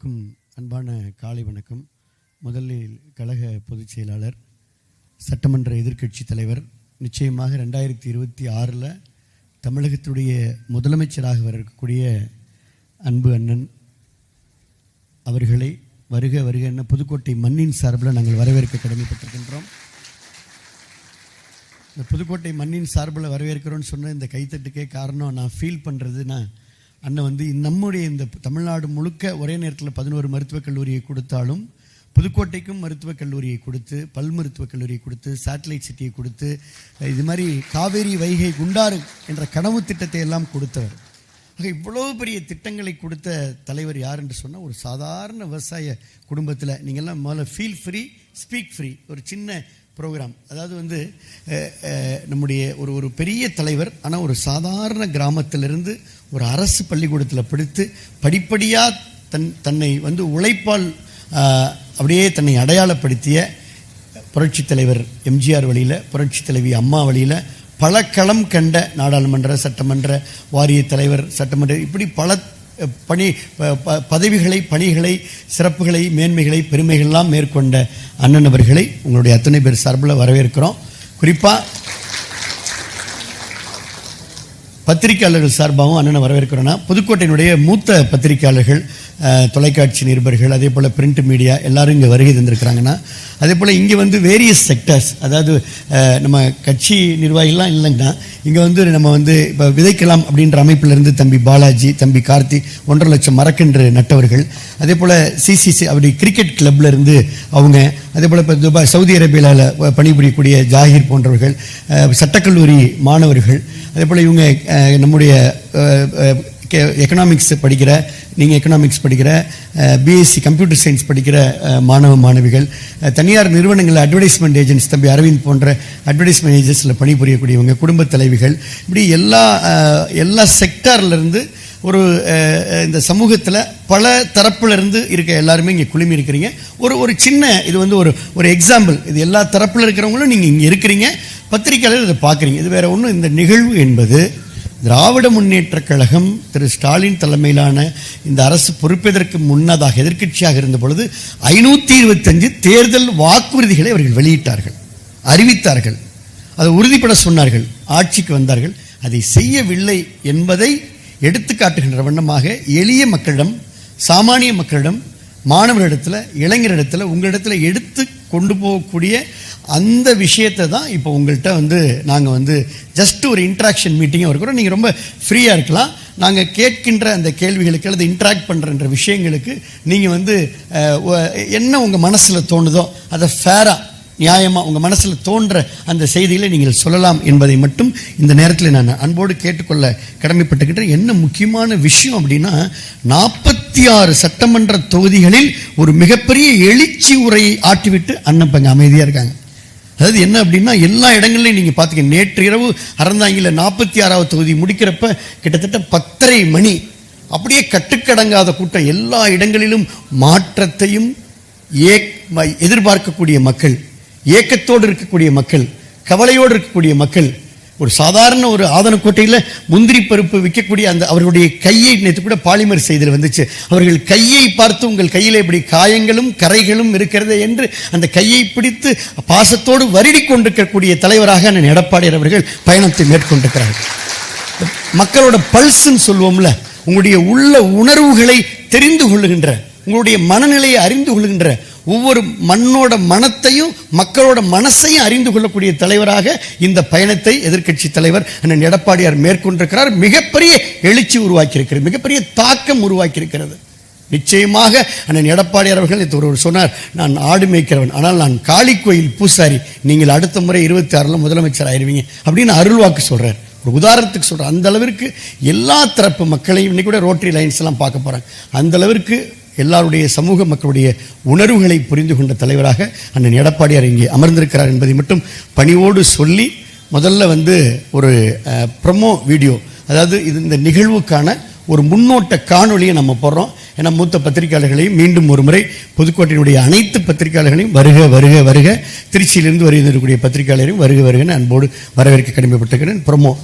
அனைவருக்கும் அன்பான காலை வணக்கம். முதலில் கழக பொதுச் செயலாளர், சட்டமன்ற எதிர்க்கட்சி தலைவர், நிச்சயமாக 2026 தமிழகத்துடைய முதலமைச்சராக வர இருக்கக்கூடிய அன்பு அண்ணன் அவர்களை வருக வருக என்ன புதுக்கோட்டை மண்ணின் சார்பில் நாங்கள் வரவேற்க கடமைப்பட்டிருக்கின்றோம். இந்த புதுக்கோட்டை மண்ணின் சார்பில் வரவேற்கிறோன்னு சொன்ன இந்த கைத்தட்டுக்கே காரணம் நான் ஃபீல் பண்ணுறதுன்னா, அண்ணன் நம்முடைய இந்த தமிழ்நாடு முழுக்க ஒரே நேரத்தில் 11 மருத்துவக் கல்லூரியை கொடுத்தாலும் புதுக்கோட்டைக்கும் மருத்துவக் கல்லூரியை கொடுத்து, பல் மருத்துவக் கல்லூரியை கொடுத்து, சேட்டலைட் சிட்டியை கொடுத்து, இது மாதிரி காவேரி வைகை குண்டாறு என்ற கனவு திட்டத்தை எல்லாம் கொடுத்தவர். ஆக இவ்வளோ பெரிய திட்டங்களை கொடுத்த தலைவர் யார் என்று சொன்னால், ஒரு சாதாரண விவசாய குடும்பத்தில் நீங்கள்லாம் முதல்ல ஃபீல் ஃப்ரீ ஸ்பீக் ஃப்ரீ ஒரு சின்ன ப்ரோக்ராம். அதாவது நம்முடைய ஒரு பெரிய தலைவர், ஆனால் ஒரு சாதாரண கிராமத்திலிருந்து ஒரு அரசு பள்ளிக்கூடத்தில் படித்து படிப்படியாக தன்னை உழைப்பால் அப்படியே தன்னை அடையாளப்படுத்திய புரட்சி தலைவர் எம்ஜிஆர் வழியில், புரட்சி தலைவி அம்மா வழியில் பல களம் கண்ட நாடாளுமன்ற, சட்டமன்ற, வாரிய தலைவர், சட்டமன்ற, இப்படி பல பதவிகளை, பணிகளை, சிறப்புகளை, மேன்மைகளை, பெருமைகள்லாம் மேற்கொண்ட அண்ணன் அவர்களை உங்களுடைய அத்தனை பேர் சார்பில் வரவேற்கிறோம். குறிப்பாக பத்திரிகையாளர்கள் சார்பாகவும் அண்ணனை வரவேற்கிறோன்னா, புதுக்கோட்டையினுடைய மூத்த பத்திரிகையாளர்கள், தொலைக்காட்சி நிருபர்கள், அதே போல் பிரிண்ட் மீடியா எல்லாரும் இங்கே வருகை தந்திருக்கிறாங்கன்னா, அதே போல் இங்கே வேரியஸ் செக்டர்ஸ், அதாவது நம்ம கட்சி நிர்வாகிகள்லாம் இல்லைங்கன்னா இங்கே நம்ம இப்போ விதைக்கலாம் அப்படின்ற அமைப்பிலிருந்து தம்பி பாலாஜி, தம்பி கார்த்தி 1.5 லட்சம் மரக்கன்று நட்டவர்கள், அதே போல் சிசிசி அப்படி கிரிக்கெட் கிளப்ல இருந்து அவங்க, அதே போல் இப்போ துபாய் சவுதி அரேபியாவில் பணிபுரியக்கூடிய ஜாகிர் போன்றவர்கள், சட்டக்கல்லூரி மாணவர்கள், அதே போல் இவங்க நம்முடைய எக்கனாமிக்ஸ் படிக்கிற, நீங்கள் எக்கனாமிக்ஸ் படிக்கிற, பிஎஸ்சி கம்ப்யூட்டர் சயின்ஸ் படிக்கிற மாணவ மாணவிகள், தனியார் நிறுவனங்களில் அட்வர்டைஸ்மெண்ட் ஏஜென்ட்ஸ் தம்பி அரவிந்த் போன்ற அட்வர்டைஸ்மெண்ட் ஏஜென்ட்ஸில் பணிபுரியக்கூடியவங்க, குடும்பத் தலைவிகள், இப்படி எல்லா செக்டார்லேருந்து இந்த சமூகத்தில் பல தரப்புலேருந்து இருக்க எல்லாருமே இங்கே குழுமி இருக்கிறீங்க. ஒரு சின்ன இது ஒரு எக்ஸாம்பிள். இது எல்லா தரப்பில் இருக்கிறவங்களும் நீங்கள் இங்கே இருக்கிறீங்க, பத்திரிகையாளர் இதை பார்க்குறீங்க. இது வேற ஒன்றும், இந்த நிகழ்வு என்பது திராவிட முன்னேற்ற கழகம் திரு ஸ்டாலின் தலைமையிலான இந்த அரசு பொறுப்பதற்கு முன்னதாக எதிர்க்கட்சியாக இருந்த பொழுது 525 தேர்தல் வாக்குறுதிகளை அவர்கள் வெளியிட்டார்கள், அறிவித்தார்கள், அதை உறுதிப்பட சொன்னார்கள். ஆட்சிக்கு வந்தார்கள், அதை செய்யவில்லை என்பதை எடுத்துக்காட்டுகின்ற வண்ணமாக எளிய மக்களிடம், சாமானிய மக்களிடம், மாணவர்களிடத்தில், இளைஞரிடத்தில், உங்களிடத்தில் எடுத்து கொண்டு போகக்கூடிய அந்த விஷயத்தை தான் இப்போ உங்கள்கிட்ட நாங்கள் ஜஸ்ட் ஒரு இன்ட்ராக்ஷன் மீட்டிங்காக இருக்கிறோம். நீங்கள் ரொம்ப ஃப்ரீயாக இருக்கலாம். நாங்கள் கேட்கின்ற அந்த கேள்விகளுக்கு அல்லது இன்ட்ராக்ட் பண்ணுறன்ற விஷயங்களுக்கு நீங்கள் என்ன உங்கள் மனசில் தோணுதோ அதை ஃபேராக, நியாயமாக உங்கள் மனசில் தோன்ற அந்த செய்திகளை நீங்கள் சொல்லலாம் என்பதை மட்டும் இந்த நேரத்தில் நான் அன்போடு கேட்டுக்கொள்ள கடமைப்பட்டுக்கிட்டேன். என்ன முக்கியமான விஷயம் அப்படின்னா, 46 சட்டமன்ற தொகுதிகளில் ஒரு மிகப்பெரிய எழுச்சி உரையை ஆட்டிவிட்டு அண்ணன் பங்க அமைதியாக இருக்காங்க. அதாவது என்ன அப்படின்னா, எல்லா இடங்கள்லையும் நீங்கள் பார்த்துக்க, நேற்று இரவு அறந்தாங்கில 46வது தொகுதி முடிக்கிறப்ப கிட்டத்தட்ட 10:30 மணி, அப்படியே கட்டுக்கடங்காத கூட்டம். எல்லா இடங்களிலும் மாற்றத்தையும் எதிர்பார்க்கக்கூடிய மக்கள், ஏக்கத்தோடு இருக்கக்கூடிய மக்கள், கவலையோடு இருக்கக்கூடிய மக்கள், ஒரு சாதாரண ஒரு ஆதனக்கோட்டையில் முந்திரி பருப்பு விற்கக்கூடிய அந்த அவர்களுடைய கையை நேற்று கூட பாலிமர் செய்தியில் வந்துச்சு. அவர்கள் கையை பார்த்து உங்கள் கையில் இப்படி காயங்களும் கரைகளும் இருக்கிறது என்று அந்த கையை பிடித்து பாசத்தோடு வருடி கொண்டிருக்கக்கூடிய தலைவராக நான் எடப்பாடியார் அவர்கள் பயணத்தை மேற்கொண்டிருக்கிறார்கள். மக்களோட பல்ஸ்ன்னு சொல்லுவோம்ல, உங்களுடைய உள்ள உணர்வுகளை தெரிந்து கொள்ளுகின்ற, உங்களுடைய மனநிலையை அறிந்து கொள்கின்ற, ஒவ்வொரு மண்ணோட மனத்தையும் மக்களோட மனசையும் அறிந்து கொள்ளக்கூடிய தலைவராக இந்த பயணத்தை எதிர்க்கட்சி தலைவர் அண்ணன் எடப்பாடியார் மேற்கொண்டிருக்கிறார். மிகப்பெரிய எழுச்சி உருவாக்கியிருக்கிறது, மிகப்பெரிய தாக்கம் உருவாக்கியிருக்கிறது. நிச்சயமாக அண்ணன் எடப்பாடியார் அவர்கள் ஒருவர் சொன்னார், நான் ஆடு மேய்க்கிறவன், ஆனால் நான் காளி கோயில் பூசாரி, நீங்கள் அடுத்த முறை 26 முதலமைச்சர் ஆயிருவீங்க அப்படின்னு அருள்வாக்கு சொல்றார். ஒரு உதாரணத்துக்கு சொல்கிறேன். அந்த அளவிற்கு எல்லா தரப்பு மக்களையும், இன்னைக்கு கூட ரோட்டரி லைன்ஸ் எல்லாம் பார்க்க போகிறாங்க, அந்த அளவிற்கு எல்லாருடைய சமூக மக்களுடைய உணர்வுகளை புரிந்து கொண்ட தலைவராக அண்ணன் எடப்பாடியார் இங்கே அமர்ந்திருக்கிறார் என்பதை மட்டும் பணிவோடு சொல்லி, முதல்ல ஒரு ப்ரொமோ வீடியோ, அதாவது இந்த நிகழ்வுக்கான ஒரு முன்னோட்ட காணொலியை நம்ம போடுறோம். ஏன்னா மூத்த பத்திரிகையாளர்களையும், மீண்டும் ஒரு முறை புதுக்கோட்டையினுடைய அனைத்து பத்திரிகையாளர்களையும் வருக வருக வருக, திருச்சியிலிருந்து வருகின்ற பத்திரிகையாளரையும் வருக வருகன்னு அன்போடு வரவேற்க கடமைப்பட்டிருக்கிறேன். ப்ரொமோ.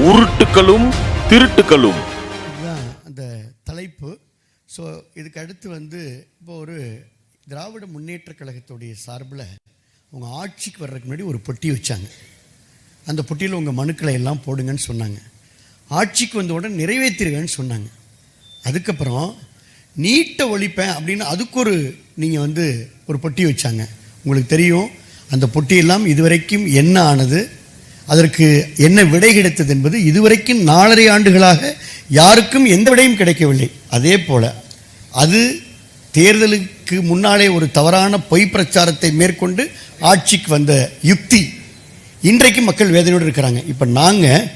உருட்டுகளும் திருட்டுகளும். இதுதான் அந்த தலைப்பு. ஸோ இதுக்கு அடுத்து இப்போ ஒரு திராவிட முன்னேற்ற கழகத்துடைய சார்பில் உங்க ஆட்சிக்கு வர்றதுக்கு முன்னாடி ஒரு பொட்டி வச்சாங்க. அந்த பொட்டியில் உங்கள் மனுக்களை எல்லாம் போடுங்கன்னு சொன்னாங்க. ஆட்சிக்கு வந்த உடனே நிறைவேற்றிருங்கன்னு சொன்னாங்க. அதுக்கப்புறம் நீட்டை ஒழிப்பேன் அப்படின்னு அதுக்கு நீங்கள் ஒரு பொட்டி வச்சாங்க. உங்களுக்கு தெரியும் அந்த பொட்டியெல்லாம் இதுவரைக்கும் என்ன ஆனது, அதற்கு என்ன விடை கிடைத்தது என்பது இதுவரைக்கும் 4.5 ஆண்டுகளாக யாருக்கும் எந்த விடையும் கிடைக்கவில்லை. அதே போல் அது தேர்தலுக்கு முன்னாலே ஒரு தவறான பொய் பிரச்சாரத்தை மேற்கொண்டு ஆட்சிக்கு வந்த யுக்தி. இன்றைக்கு மக்கள் வேதனையோடு இருக்கிறாங்க. இப்போ நாங்கள்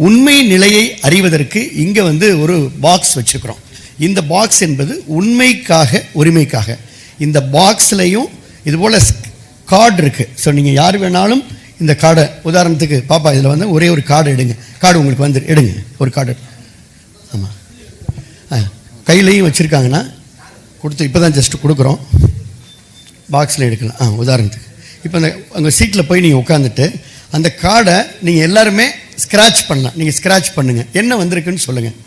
உண்மை நிலையை அறிவதற்கு இங்கே ஒரு பாக்ஸ் வச்சுருக்கிறோம். இந்த பாக்ஸ் என்பது உண்மைக்காக உரிமைக்காக. இந்த பாக்ஸ்லையும் இதுபோல் கார்டு இருக்குது. ஸோ நீங்கள் யார் வேணாலும் இந்த கார்டை, உதாரணத்துக்கு பாப்பா இதில் ஒரே ஒரு கார்டு எடுங்க. கார்டு உங்களுக்கு எடுங்க, ஒரு கார்டு. ஆமாம், கையிலையும் வச்சுருக்காங்கன்னா கொடுத்து இப்போ தான் ஜஸ்ட்டு கொடுக்குறோம். பாக்ஸில் எடுக்கலாம். உதாரணத்துக்கு இப்போ உங்கள் சீட்டில் போய் நீங்கள் உட்காந்துட்டு அந்த கார்டை நீங்கள் எல்லாருமே ஸ்க்ராட்ச் பண்ணலாம். நீங்கள் ஸ்க்ராட்ச் பண்ணுங்கள், என்ன வந்திருக்குன்னு சொல்லுங்கள்.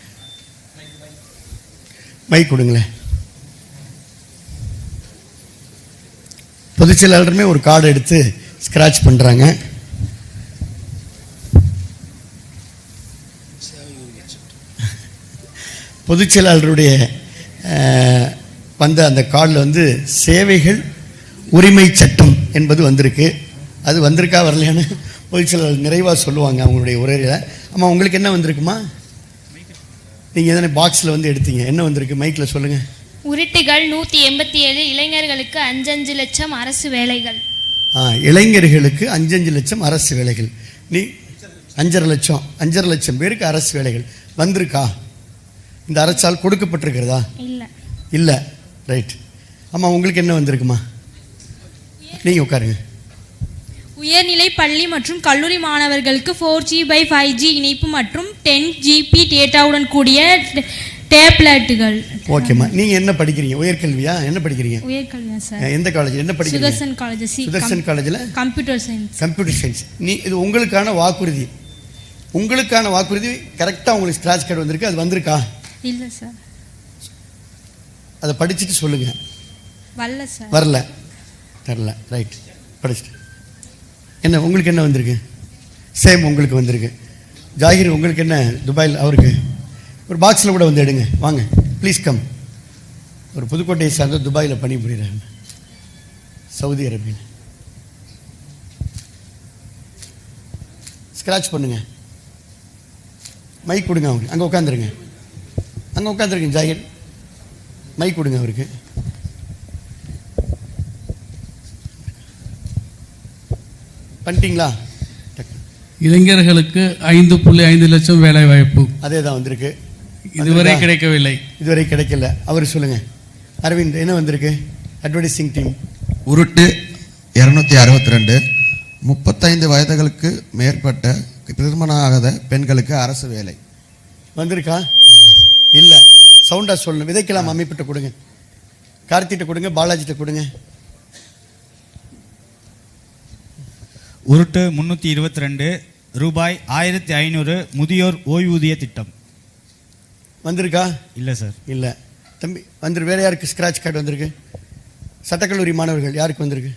மைக் கொடுங்களேன். பொதுச் செயலாளருமே ஒரு கார்டு எடுத்து ஸ்க்ராட்ச் பண்ணுறாங்க. பொதுச் செயலாளருடைய அந்த கார்டில் சேவைகள் உரிமை சட்டம் என்பது வந்திருக்கு. அது வந்திருக்கா வரலையான்னு பொதுச் செயலாளர் நிறைவாக சொல்லுவாங்க அவங்களுடைய உரையில். ஆமாம், உங்களுக்கு என்ன வந்திருக்குமா? நீங்கள் எதனா பாக்ஸில் எடுத்தீங்க, என்ன வந்திருக்கு மைக்கில் சொல்லுங்கள். உருட்டுகள் 187 இளைஞர்களுக்கு 5 லட்சம் அரசு வேலைகள். இளைஞர்களுக்கு 5 லட்சம் அரசு வேலைகள். நீ 5.5 லட்சம் பேருக்கு அரசு வேலைகள் வந்திருக்கா? இந்த அரசால் கொடுக்கப்பட்டிருக்கிறதா? இல்லை. ரைட். ஆமாம், உங்களுக்கு என்ன வந்திருக்குமா? நீங்கள் உட்காருங்க. உயர்நிலை பள்ளி மற்றும் கல்லூரி மாணவர்களுக்கு 4G/5G இணைப்பு மற்றும் 10 GB டேட்டாவுடன் கூடிய டேப்லெட்டுகள். ஓகேம்மா, நீங்கள் என்ன படிக்கிறீங்க? உயர்கல்வியா? என்ன படிக்கிறீங்க? உயர்கல்வியா சார். எந்த காலேஜ்? என்ன படிக்கிறீங்க? சுதர்சன் காலேஜ். சுதர்சன் காலேஜில் கம்ப்யூட்டர் சயின்ஸ். இது உங்களுக்கான வாக்குறுதி. உங்களுக்கான வாக்குறுதி கரெக்டாக உங்களுக்கு ஸ்க்ராட்ச் கார்டு வந்திருக்கு. அது வந்திருக்கா? இல்லை சார். அதை படிச்சுட்டு சொல்லுங்க. வரல. தரல. ரைட். படிச்சுட்டு என்ன உங்களுக்கு என்ன வந்திருக்கு? சேம் உங்களுக்கு வந்திருக்கு. ஜாகிர், உங்களுக்கு என்ன? துபாயில் அவருக்கு ஒரு பாக்ஸில் கூட எடுங்க. வாங்க, ப்ளீஸ் கம். ஒரு புதுக்கோட்டையை சார்ந்த துபாயில் பணிபுரிகிறாங்க, சவுதி அரேபியில். ஸ்க்ராட்ச் பண்ணுங்க. மைக் கொடுங்க அவருக்கு. அங்கே உட்காந்துருங்க. ஜாகிர், மைக் கொடுங்க அவருக்கு. பண்ணிட்டீங்களா? இளைஞர்களுக்கு 5.5 லட்சம் வேலை வாய்ப்பு. அதே தான் வந்திருக்கு. இதுவரை கிடைக்கவில்லை. இதுவரை கிடைக்கல. அவர் சொல்லுங்க. அரவிந்த், என்ன வந்திருக்கு? Advertising team. உருட்டு 262 35 வயதுகளுக்கு மேற்பட்ட திருமணம் ஆகாத பெண்களுக்கு அரசு வேலை வந்திருக்கா? இல்லை. சவுண்டா சொல்லணும். விதைக்கலாம் அமைப்பிட்ட கொடுங்க. கார்த்திகிட்ட கொடுங்க, பாலாஜிட்ட கொடுங்க. உருட்டு 322 ரூபாய் 1500 முதியோர் ஓய்வூதிய திட்டம் வந்திருக்கா? இல்லை சார். இல்லை. தம்பி வேற யாருக்கு ஸ்க்ராட்ச் கார்டு வந்திருக்கு? சட்டக்கல்லூரி மாணவர்கள் யாருக்கு வந்திருக்கு?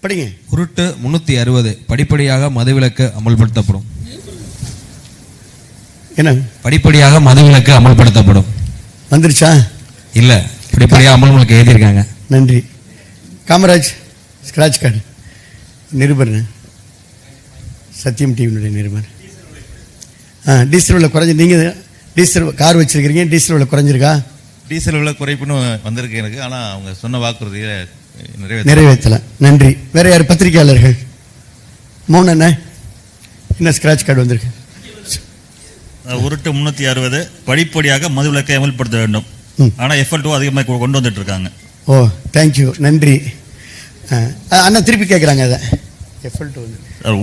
படிங்க. உருட்டு 360 படிப்படியாக மதுவிலக்கு அமல்படுத்தப்படும். என்ன? படிப்படியாக மதுவிலக்கு அமல்படுத்தப்படும். வந்துருச்சா? இல்லை, படிப்படியாக அமல்களுக்கு எழுதியிருக்காங்க. நன்றி. Kamaraj, scratch card. நிருபர் சத்தியம் டிவியினுடைய நிருபர். டீசல் விலை குறைஞ்சி, நீங்கள் டீசல் கார் வச்சிருக்கிறீங்க, டீசல் விலை குறைஞ்சிருக்கா? டீசல் விலை குறைப்புன்னு வந்திருக்கு எனக்கு. ஆனால் அவங்க சொன்ன வாக்குறுதியை நிறைவேற்றலை. நன்றி. வேற யார்? பத்திரிகையாளர்கள். மௌன என்ன ஸ்க்ராட்ச் கார்டு வந்திருக்கு? உருட்டு 360 படிப்படியாக மதுவிலக்கை அமல்படுத்த வேண்டும். ஆனால் FL2 அதிகமாக கொண்டு வந்துட்டு இருக்காங்க. ஓ, தேங்க்யூ, நன்றி. அண்ணா திருப்பி கேட்குறாங்க. அதை FL2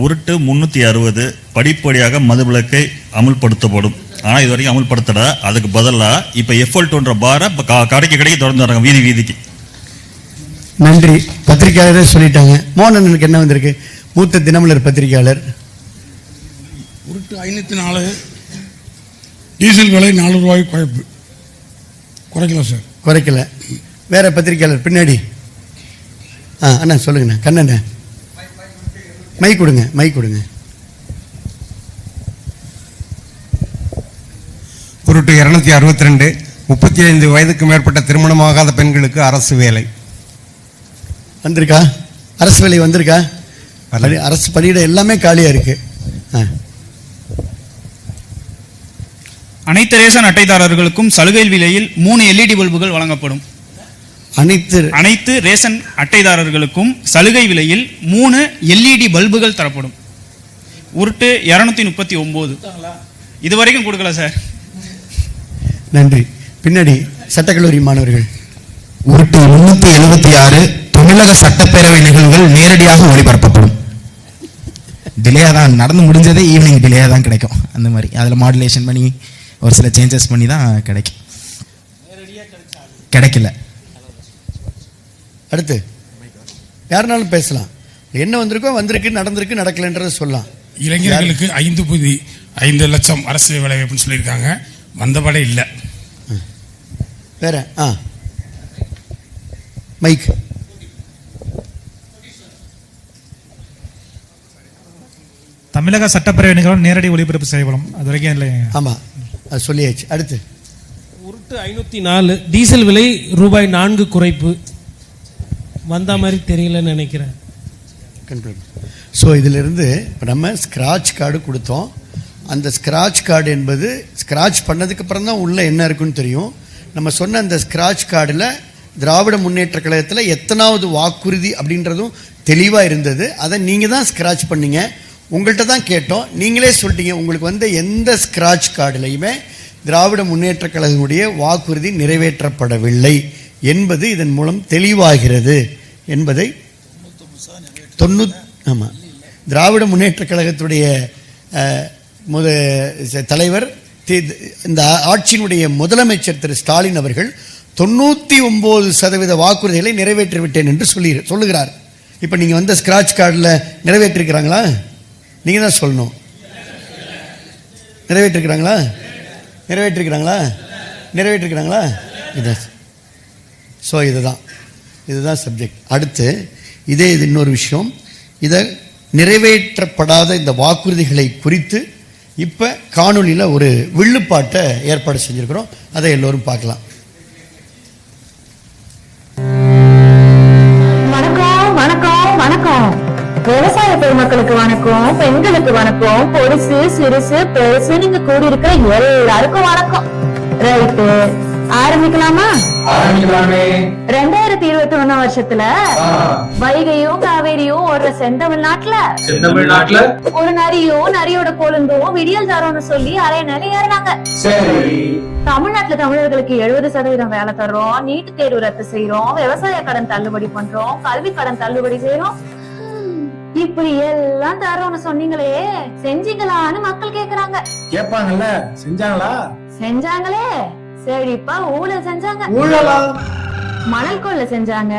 உருட்டு 360 படிப்படியாக மதுவிலக்கை அமல்படுத்தப்படும். ஆனால் இது வரைக்கும் அமல்படுத்தல. அதுக்கு பதிலாக இப்போ FL2ன்ற பாரை கடைக்கு திறந்து வராங்க, வீதிக்கு. நன்றி. பத்திரிகையாளரே சொல்லிட்டாங்க. மோகனனுக்கு என்ன வந்திருக்கு? மூத்த தினமலர் பத்திரிகையாளர். உருட்டு 504 டீசல் விலை 4 ரூபாய் குறைக்கல சார். குறைக்கல. வேற பத்திரிக்கையாளர் பின்னாடி. அண்ணா சொல்லுங்கண்ணா. கண்ணண்ணா மைக் கொடுங்க, மைக் கொடுங்க. உருட்டு 262 35 வயதுக்கு மேற்பட்ட திருமணமாகாத பெண்களுக்கு அரசு வேலை வந்திருக்கா? அரசு வேலை வந்திருக்கா? அரசு பணியிட எல்லாமே காலியா இருக்கு. அனைத்து ரேஷன் அட்டைதாரர்களுக்கும் சலுகை விலையில் 3 LED பல்புகள் வழங்கப்படும். அனைத்து ரேஷன் அட்டைதாரர்களுக்கும் சலுகை விலையில் 3 LED பல்புகள் தரப்படும். உருட்டு 239 இதுவரைக்கும் கொடுக்கல சார். நன்றி. பின்னாடி சட்டக்கல்லூரி மாணவர்கள். உருட்டு 376 தமிழக சட்டப்பேரவை நிகழ்வுகள் நேரடியாக ஒளிபரப்பப்படும். டிலேயாக தான் நடந்து முடிஞ்சதே, ஈவினிங் டிலேயாக தான் கிடைக்கும். அந்த மாதிரி அதில் மாடுலேஷன் பண்ணி ஒரு சில சேஞ்சஸ் பண்ணி தான் கிடைக்கும். கிடைக்கல. அடுத்து யாருனாலும் பேசலாம். என்ன வந்திருக்கோ வந்திருக்கு, நடந்திருக்கு, நடக்கலன்றதை சொல்லலாம். இளைஞர்களுக்கு 5 லட்சம் அரசு வேலை வாய்ப்புன்னு சொல்லியிருக்காங்க. வந்தபடை இல்லை. வேற மைக். தமிழக சட்டப்பேரவை நிகழ்வு நேரடி ஒளிபரப்பு செய்யப்படும். அது வரைக்கும் இல்லை. ஆமாம், அது சொல்லியாச்சு. அடுத்து உருட்டு 504 டீசல் விலை ரூபாய் 4 குறைப்பு. வந்த மாதிரி தெரியலன்னு நினைக்கிறேன். ஸோ இதிலிருந்து இப்போ நம்ம ஸ்க்ராட்ச் கார்டு கொடுத்தோம். அந்த ஸ்க்ராட்ச் கார்டு என்பது ஸ்க்ராட்ச் பண்ணதுக்கு அப்புறம் தான் உள்ள என்ன இருக்குன்னு தெரியும். நம்ம சொன்ன அந்த ஸ்க்ராட்ச் கார்டில் திராவிட முன்னேற்ற கழகத்தில் எத்தனாவது வாக்குறுதி அப்படின்றதும் தெளிவாக இருந்தது. அதை நீங்கள் தான் ஸ்க்ராட்ச் பண்ணீங்க. உங்கள்கிட்ட தான் கேட்டோம், நீங்களே சொல்லிட்டீங்க. உங்களுக்கு வந்து எந்த ஸ்க்ராட்ச் கார்டுலையுமே திராவிட முன்னேற்ற கழகத்துடைய வாக்குறுதி நிறைவேற்றப்படவில்லை என்பது இதன் மூலம் தெளிவாகிறது என்பதை ஆமாம், திராவிட முன்னேற்ற கழகத்துடைய தலைவர், இந்த ஆட்சியினுடைய முதலமைச்சர் திரு ஸ்டாலின் அவர்கள் 99% வாக்குறுதிகளை நிறைவேற்றிவிட்டேன் என்று சொல்லுகிறார். இப்போ நீங்கள் வந்த ஸ்கிராட்ச் கார்டில் நிறைவேற்றிருக்கிறாங்களா? நீங்கள் தான் சொல்லணும். நிறைவேற்றிருக்கிறாங்களா? இதுதான். ஸோ இதுதான் சப்ஜெக்ட். அடுத்து இது இன்னொரு விஷயம். இதை நிறைவேற்றப்படாத இந்த வாக்குறுதிகளை குறித்து இப்போ காணொலியில் ஒரு வில்லுப்பாட்டை ஏற்பாடு செஞ்சுருக்கிறோம். அதை எல்லோரும் பார்க்கலாம். வணக்கம் வணக்கம் வணக்கம். விவசாய பெருமக்களுக்கு வணக்கம், பெண்களுக்கு வணக்கம், பொருசு சிறுசு பெருசு நீங்க கூடி இருக்கிற எல்லாருக்கும் வணக்கம். ரைட்டு, ஆரம்பிக்கலாமா? 2021 வருஷத்துல வைகையும் காவேரியும் ஒரு செந்தமிழ்நாட்டுல ஒரு நரியோட கொழுந்தும் விடியல் தரோன்னு சொல்லி அரை நிலை ஏறினாங்க. தமிழ்நாட்டுல தமிழர்களுக்கு 70% வேலை தர்றோம், நீட்டு தேர்வு ரத்து செய்யறோம், விவசாய கடன் தள்ளுபடி பண்றோம், கல்வி கடன் தள்ளுபடி செய்யறோம். இப்படி எல்லாம் தரோன்னு சொன்னீங்களே, செஞ்சீங்களான்னு மக்கள் கேக்குறாங்க. கேட்பாங்கல்ல, செஞ்சாங்களே. செழிப்பா ஊழல் செஞ்சாங்க. மணல் கொள்ளை செஞ்சாங்க.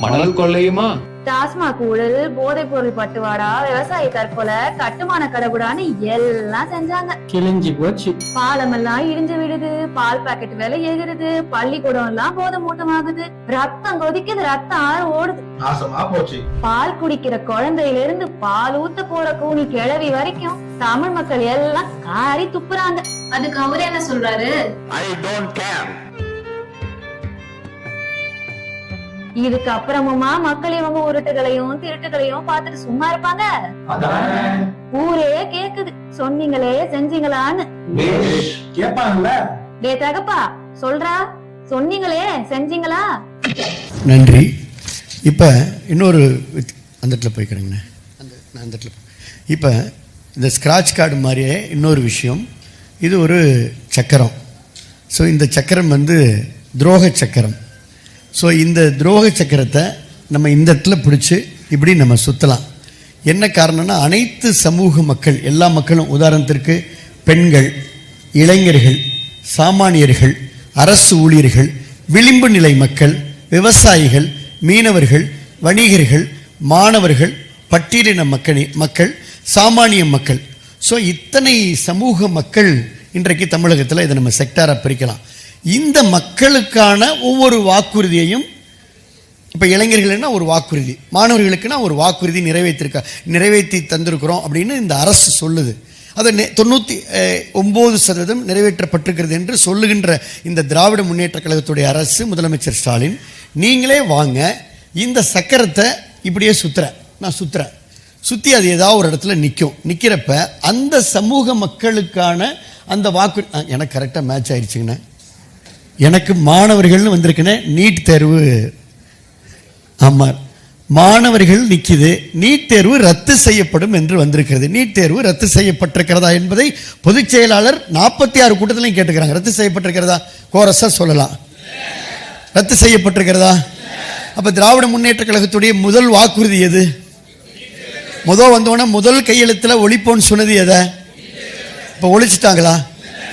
மணல் கொள்ளையுமா? டாஸ்மாக் ஊழல், போதைப் பொருள் பட்டுவாடா, விவசாய தற்கொலை, கட்டுமான கடவுடான்னு எல்லாம் செஞ்சாங்க. கிழிஞ்சி போச்சு. பாலம் எல்லாம் இடிஞ்சு விடுது, பால் பாக்கெட் விலை ஏறுது, பள்ளிக்கூடம் எல்லாம் போதை மூட்டமாகுது, ரத்தம் கொதிக்குது, ரத்தம் ஆறு ஓடுது. நாசமா போச்சு. பால் குடிக்கிற குழந்தையில இருந்து பால் ஊத்த போற கூனி கிழவி வரைக்கும் தமிழ் மக்கள் எல்லாம் காரி துப்புறாங்க. அதுக்கு அவரு என்ன சொல்றாரு? I don't care. இதுக்கு அப்புறமுமா மக்கள் இவங்க உருட்டுகளையும் திருட்டுகளையும் பார்த்துட்டு சும்மா இருப்பாங்க? ஊரே கேக்குது, சொன்னீங்களே செஞ்சீங்களான்னு. கேட்பாங்கல்ல. டே தகப்பா, சொல்றா, சொன்னீங்களே செஞ்சீங்களா? நன்றி. இப்ப இன்னொரு அந்த இடத்துல போய்க்கிறேங்க. அந்த இடத்துல இப்ப இந்த ஸ்கிராட்ச் கார்டு மாதிரியே இன்னொரு விஷயம். இது ஒரு சக்கரம். ஸோ இந்த சக்கரம் வந்து துரோக சக்கரம். ஸோ இந்த துரோக சக்கரத்தை நம்ம இந்த இடத்துல பிடிச்சி இப்படி நம்ம சுற்றலாம். என்ன காரணம்னா, அனைத்து சமூக மக்கள், எல்லா மக்களும், உதாரணத்திற்கு பெண்கள், இளைஞர்கள், சாமானியர்கள், அரசு ஊழியர்கள், விளிம்பு நிலை மக்கள், விவசாயிகள், மீனவர்கள், வணிகர்கள், மாணவர்கள், பட்டியலின மக்கள், சாமானிய மக்கள், ஸோ இத்தனை சமூக மக்கள் இன்றைக்கு தமிழகத்தில் இதை நம்ம செக்டாராக பிரிக்கலாம். இந்த மக்களுக்கான ஒவ்வொரு வாக்குறுதியையும் இப்போ இளைஞர்கள்னா ஒரு வாக்குறுதி, மாணவர்களுக்குன்னா ஒரு வாக்குறுதி நிறைவேற்றி தந்திருக்கிறோம் அப்படின்னு இந்த அரசு சொல்லுது. அதை 99% நிறைவேற்றப்பட்டிருக்கிறது என்று சொல்லுகின்ற இந்த திராவிட முன்னேற்ற கழகத்துடைய அரசு, முதலமைச்சர் ஸ்டாலின், நீங்களே வாங்க இந்த சக்கரத்தை இப்படியே நான் சுற்றி அது ஏதாவது ஒரு இடத்துல நிற்கிறப்ப அந்த சமூக மக்களுக்கான அந்த வாக்கு எனக்கு கரெக்டாக மேட்ச் ஆயிடுச்சுங்கண்ணே. எனக்கு மாணவர்கள்னு வந்திருக்குண்ணே. நீட் தேர்வு, ஆமாம், மாணவர்கள் நிற்கிது. நீட் தேர்வு ரத்து செய்யப்படும் என்று வந்திருக்கிறது. நீட் தேர்வு ரத்து செய்யப்பட்டிருக்கிறதா என்பதை பொதுச் செயலாளர் 46 கூட்டத்திலையும் கேட்டுக்கிறாங்க. ரத்து செய்யப்பட்டிருக்கிறதா? கோரஸா சொல்லலாம். ரத்து செய்யப்பட்டிருக்கிறதா? அப்ப திராவிட முன்னேற்ற கழகத்துடைய முதல் வாக்குறுதி எது? வந்தோடனே முதல் கையெழுத்தில் ஒழிப்போன்னு சொன்னது எதை? இப்போ ஒழிச்சிட்டாங்களா?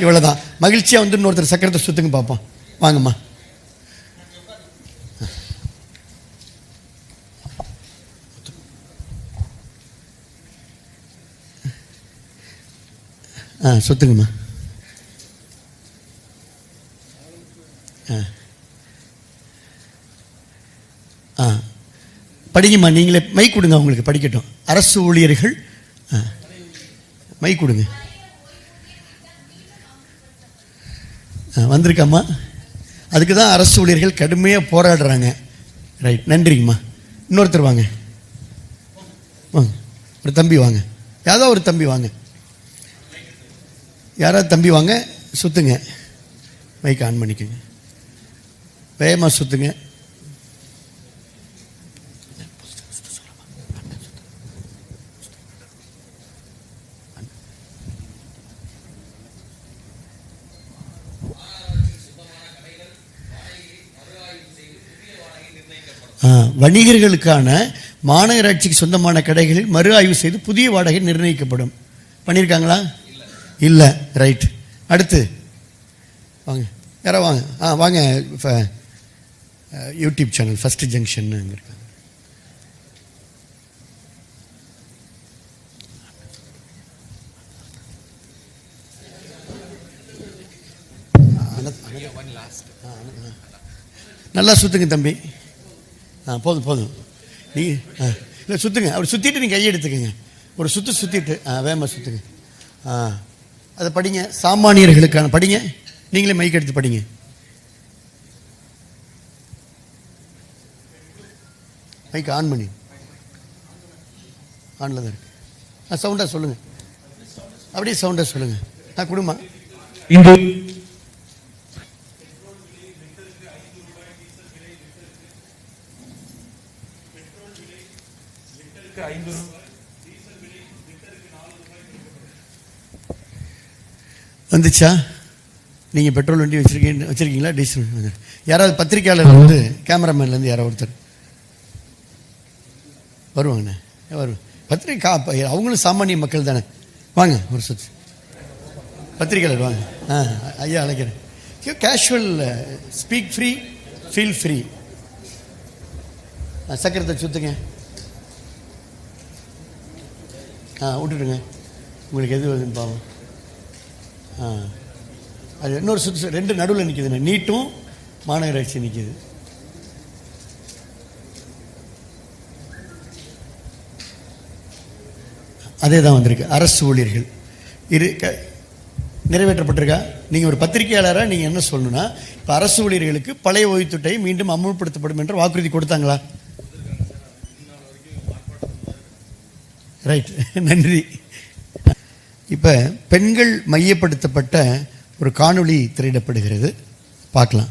இவ்வளவுதான். மகிழ்ச்சியா வந்து இன்னொருத்தர் சக்கரத்தை சுத்துங்க பார்ப்போம். வாங்கம்மா. சுத்துங்கம்மா. படிங்கம்மா. நீங்களே மைக் கொடுங்க, அவங்களுக்கு படிக்கட்டும். அரசு ஊழியர்கள் மைக் கொடுங்க. வந்திருக்காம்மா. அதுக்கு தான் அரசு ஊழியர்கள் கடுமையாக போராடுறாங்க. ரைட், நன்றிங்கம்மா. இன்னொருத்தர் வாங்க, வாங்க. ஒரு தம்பி வாங்க, யாராவது ஒரு தம்பி வாங்க, யாராவது தம்பி வாங்க. சுத்துங்க, மைக் ஆன் பண்ணிக்கோங்க, வேகமாக சுத்துங்க. வணிகர்களுக்கான மாநகராட்சிக்கு சொந்தமான கடைகளில் மறு ஆய்வு செய்து புதிய வாடகை நிர்ணயிக்கப்படும். பண்ணியிருக்காங்களா? இல்லை. ரைட். அடுத்து வாங்க, யாரோ வாங்க. வாங்க. யூடியூப் சேனல் ஃபர்ஸ்ட் ஜங்ஷன் இருக்காங்க. நல்லா சுத்துங்க தம்பி. போதும். நீ இல்லை சுற்றுங்க. அப்படி சுற்றிட்டு நீங்கள் கையை எடுத்துக்கங்க. ஒரு சுற்றிட்டு வேகமாக சுற்றுங்க. அதை படிங்க. சாமானியர்களுக்கான படிங்க. நீங்களே மைக் எடுத்து படிங்க. மைக் ஆன் பண்ணி ஆனில் தான் இருக்கு. சவுண்டாக சொல்லுங்கள். அப்படியே சவுண்டாக சொல்லுங்கள். குடும்பம் வந்துச்சா? நீங்கள் பெட்ரோல் வண்டி வச்சுருக்கீங்களா? டீசல்? யாராவது பத்திரிக்கையாளர் வந்து கேமராமேன்லேருந்து யாராவது ஒருத்தர் வருவாங்கண்ணே. வருவேன். பத்திரிக்கை அவங்களும் சாமானிய மக்கள் தானே. வாங்க ஒரு சுற்று. பத்திரிக்கையாளர் வாங்க. ஐயா அழைக்கிறேன். Casual, speak free, feel free. சக்கரத்தை சுற்றுங்க. விட்டுடுங்க. உங்களுக்கு எது வருதுன்னு பாவம். அது இன்னொரு சுற்று, ரெண்டு நடுவில் நிற்கிதுண்ணே. நீட்டும் மாநகராட்சி நிற்கிது. அதே தான் வந்திருக்கு. அரசு ஊழியர்கள் நிறைவேற்றப்பட்டிருக்கா? நீங்கள் ஒரு பத்திரிகையாளராக நீங்கள் என்ன சொல்லணும்னா, இப்போ அரசு ஊழியர்களுக்கு பழைய ஓய்வுத்திட்டை மீண்டும் அமுல்படுத்தப்படும் என்ற வாக்குறுதி கொடுத்தாங்களா? ரைட், நன்றி. இப்போ பெண்கள் மையப்படுத்தப்பட்ட ஒரு காணொளி திரையிடப்படுகிறது, பார்க்கலாம்.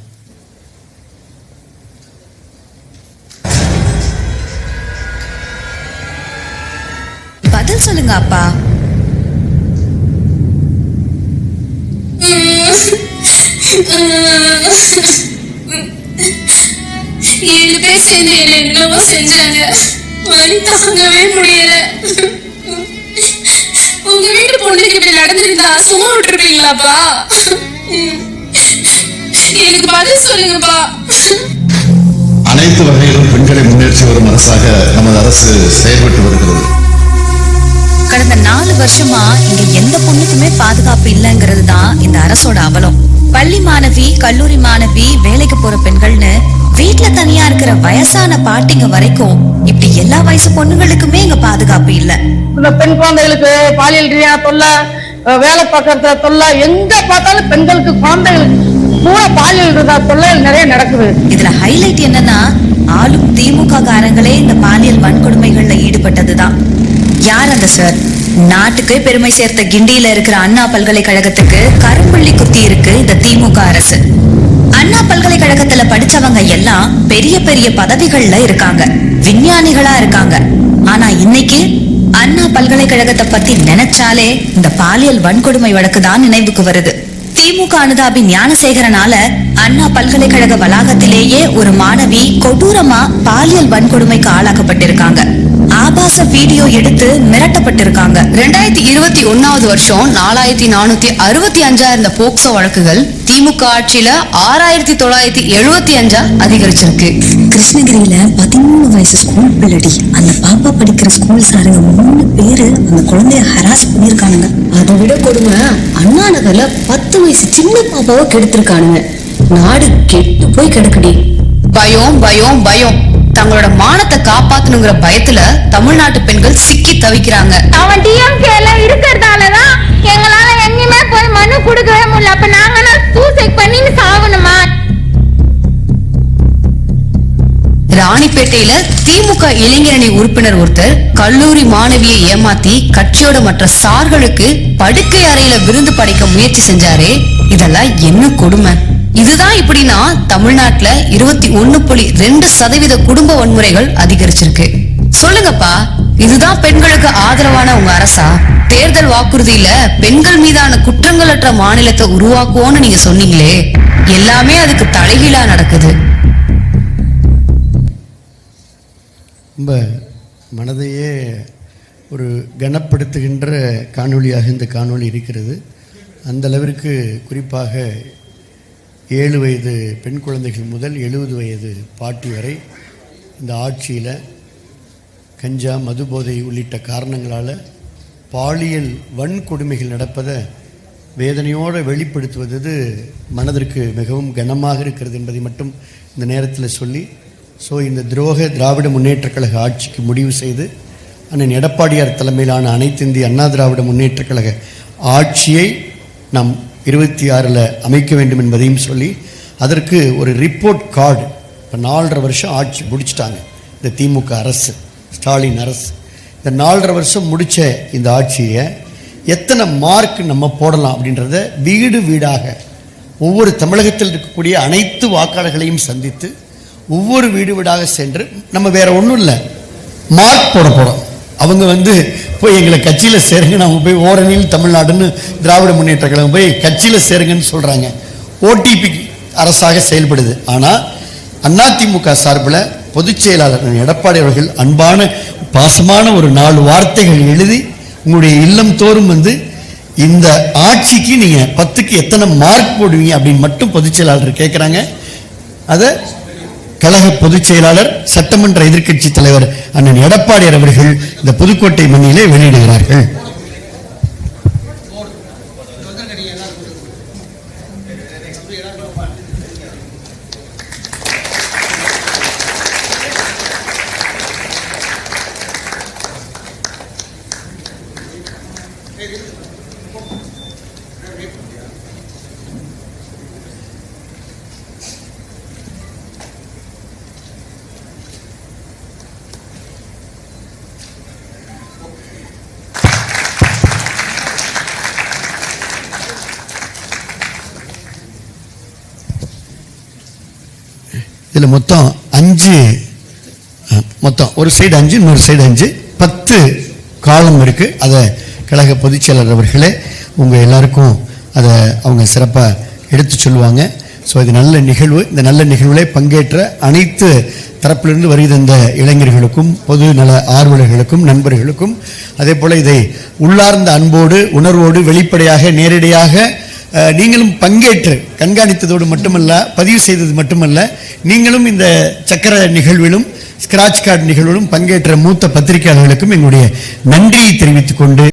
பதில் சொல்லுங்க அப்பா. ஏழு பேர் சேர்ந்து என்னவோ செஞ்சாங்க. வலி தாங்கவே முடியல. உங்க வீட்டு பொண்ணுக்கு இப்படி நடந்திருந்தா சும்மா விட்டுருப்பீங்களாப்பா? எனக்கு பதில் சொல்லுங்கப்பா. அனைத்து வகையிலும் பெண்களை முன்னேற்றி வரும் அரசாக நமது அரசு செயல்பட்டு வருகிறது. கடந்த 4 வருஷமா இங்க எந்த பொண்ணுக்குமே பாதுகாப்பு இல்லைங்கிறது தான் இந்த அரசோட அவலம். பள்ளி மாணவி, கல்லூரி மாணவி, வேலைக்கு போற பெண்கள்னு வீட்டுல தனியா இருக்கிற வயசான பாட்டிங்க வரைக்கும் இப்படி எல்லா வயசு பொண்ணுங்களுக்குமே இங்க பாதுகாப்பு இல்ல. இந்த பெண் குழந்தைகளுக்கு பாலியல் ரீதியான தொல்லை, வேலை பார்க்கறத தொல்லை, எங்க பார்த்தாலும் பெண்களுக்கு குழந்தைகளுக்கு கூட பாலியல் ரீதியான தொல்லை நிறைய நடக்குது. இதுல ஹைலைட் என்னன்னா, ஆளும் திமுக காரங்களே இந்த பாலியல் வன்கொடுமைகள்ல ஈடுபட்டதுதான். யார் அந்த சார்? நாட்டுக்கே பெருமை சேர்த்த கிண்டியில இருக்கிற அண்ணா பல்கலைக்கழகத்துக்கு கரும்புள்ளி குத்தி இருக்கு இந்த திமுக அரசு. அண்ணா பல்கலைக்கழகத்துல படிச்சவங்க எல்லாம் பெரிய பெரிய பதவிகள்ல இருக்காங்க, விஞ்ஞானிகளா இருக்காங்க. ஆனா இன்னைக்கு அண்ணா பல்கலைக்கழகத்தை பத்தி நினைச்சாலே இந்த பாலியல் வன்கொடுமை வழக்கு தான் நினைவுக்கு வருது. திமுக அனுதாபி ஞானசேகரனால அண்ணா பல்கலைக்கழக வளாகத்திலேயே ஒரு மாணவி கொடூரமா பாலியல் வன்கொடுமைக்கு ஆளாக்கப்பட்டிருக்காங்க. ஆபாச வீடியோ எடுத்து மிரட்டப்பட்டிருக்காங்க. 2021 வருஷம் 4465 இருந்த போக்சோ வழக்குகள் திமுக ஆட்சியில 6975 அதிகரிச்சிருக்கு. கிருஷ்ணகிரியில 13 வயசு ஸ்கூல் பிள்ளடி, அந்த பாப்பா படிக்கிற ஸ்கூல் சாருங்க 3 பேரு அந்த குழந்தைய ஹராஸ் பண்ணிருக்கானுங்க. அதை விட கொடுமை, அண்ணா நகர்ல 10 வயசு சின்ன பாப்பாவை கெடுத்திருக்கானுங்க. நாடு கெட்டு போய் கிடக்குடி. பயம் பயம் பயம், தங்களோட மானத்தை காப்பாத்தணுங்கிற பயத்துல தமிழ்நாட்டு பெண்கள் சிக்கி தவிக்கிறாங்க. அவன் டிஎம்கேல இருக்கிறதாலதான் எங்களால எங்கேயுமே போய் மனு கொடுக்கவே முடியல. அப்ப நாங்க சூசைட் பண்ணி சாவணுமா? ராணிப்பேட்டையில திமுக இளைஞரணி உறுப்பினர் ஒருத்தர் கல்லூரி மாணவியை ஏமாத்தி கட்சியோட மற்ற சார்களுக்கு படுக்கை அறையில விருந்து படைக்க முயற்சி செஞ்சாரே, இதெல்லாம் என்ன கொடுமை. இதுதான் இப்படின்னா தமிழ்நாட்டுல 21.2% குடும்ப வன்முறைகள் அதிகரிச்சிருக்கு. சொல்லுங்கப்பா, இதுதான் பெண்களுக்கு ஆதரவான உங்க அரசா? தேர்தல் வாக்குறுதியில பெண்கள் மீதான குற்றங்களற்ற மாநிலத்தை உருவாக்குவோன்னு நீங்க சொன்னீங்களே, எல்லாமே அதுக்கு தலைகீழா நடக்குது. ரொம்ப மனதையே ஒரு கனப்படுத்துகின்ற காணொளியாக இந்த காணொளி இருக்கிறது. அந்த அளவிற்கு குறிப்பாக 7 வயது பெண் குழந்தைகள் முதல் 70 வயது பாட்டி வரை இந்த ஆட்சியில் கஞ்சா, மது போதை உள்ளிட்ட காரணங்களால் பாலியல் வன்கொடுமைகள் நடப்பதை வேதனையோடு வெளிப்படுத்துவது மனதிற்கு மிகவும் கனமாக இருக்கிறது என்பதை மட்டும் இந்த நேரத்தில் சொல்லி, இந்த துரோக திராவிட முன்னேற்றக் கழக ஆட்சிக்கு முடிவு செய்து அண்ணன் எடப்பாடியார் தலைமையிலான அனைத்து இந்திய அண்ணா திராவிட முன்னேற்றக் கழக ஆட்சியை நாம் 26 அமைக்க வேண்டும் என்பதையும் சொல்லி, அதற்கு ஒரு ரிப்போர்ட் கார்டு, இப்போ 4.5 வருஷம் ஆட்சி முடிச்சிட்டாங்க இந்த திமுக அரசு, ஸ்டாலின் அரசு. இந்த 4.5 வருஷம் முடித்த இந்த ஆட்சியை எத்தனை மார்க் நம்ம போடலாம் அப்படின்றத வீடு வீடாக ஒவ்வொரு தமிழகத்தில் இருக்கக்கூடிய அனைத்து வாக்காளர்களையும் சந்தித்து ஒவ்வொரு வீடு வீடாக சென்று, நம்ம வேற ஒன்றும் இல்லை, மார்க் போட போகிறோம். அவங்க போய் எங்களை கட்சியில் சேருங்க, நம்ம போய் ஓரணியில் தமிழ்நாடுன்னு திராவிட முன்னேற்ற கழகம் போய் கட்சியில் சேருங்கன்னு சொல்கிறாங்க. ஓடிபி அரசாக செயல்படுது. ஆனால் அதிமுக சார்பில் பொதுச் செயலாளர் எடப்பாடி அவர்கள் அன்பான பாசமான ஒரு 4 வார்த்தைகள் எழுதி உங்களுடைய இல்லம் தோறும் இந்த ஆட்சிக்கு நீங்கள் 10க்கு எத்தனை மார்க் போடுவீங்க அப்படின்னு மட்டும் பொதுச் செயலாளர் கேட்குறாங்க. அதை கழக பொதுச் செயலாளர் சட்டமன்ற எதிர்க்கட்சி தலைவர் அண்ணன் எடப்பாடியார் அவர்கள் இந்த புதுக்கோட்டை மண்ணிலே வெளியிடுகிறார்கள். இதில் மொத்தம் 5, மொத்தம் ஒரு சைடு 5, இன்னொரு சைடு 5, 10 காலம் இருக்குது. அதை கழக பொதுச் செயலாளர் அவர்களே உங்கள் எல்லாருக்கும் அதை அவங்க சிறப்பாக எடுத்து சொல்லுவாங்க. இது நல்ல நிகழ்வு. இந்த நல்ல நிகழ்வில் பங்கேற்ற அனைத்து தரப்பிலிருந்து வருகிற இளைஞர்களுக்கும் பொது நல ஆர்வலர்களுக்கும் நண்பர்களுக்கும் அதே போல் இதை உள்ளார்ந்த அன்போடு உணர்வோடு வெளிப்படையாக நேரடியாக நீங்களும் பங்கேற்று கண்காணித்ததோடு மட்டுமல்ல, பதிவு செய்தது மட்டுமல்ல, நீங்களும் இந்த சக்கர நிகழ்விலும் ஸ்கிராட்ச் கார்டு நிகழ்விலும் பங்கேற்ற மூத்த பத்திரிகையாளர்களுக்கும் எங்களுடைய நன்றியை தெரிவித்துக் கொண்டு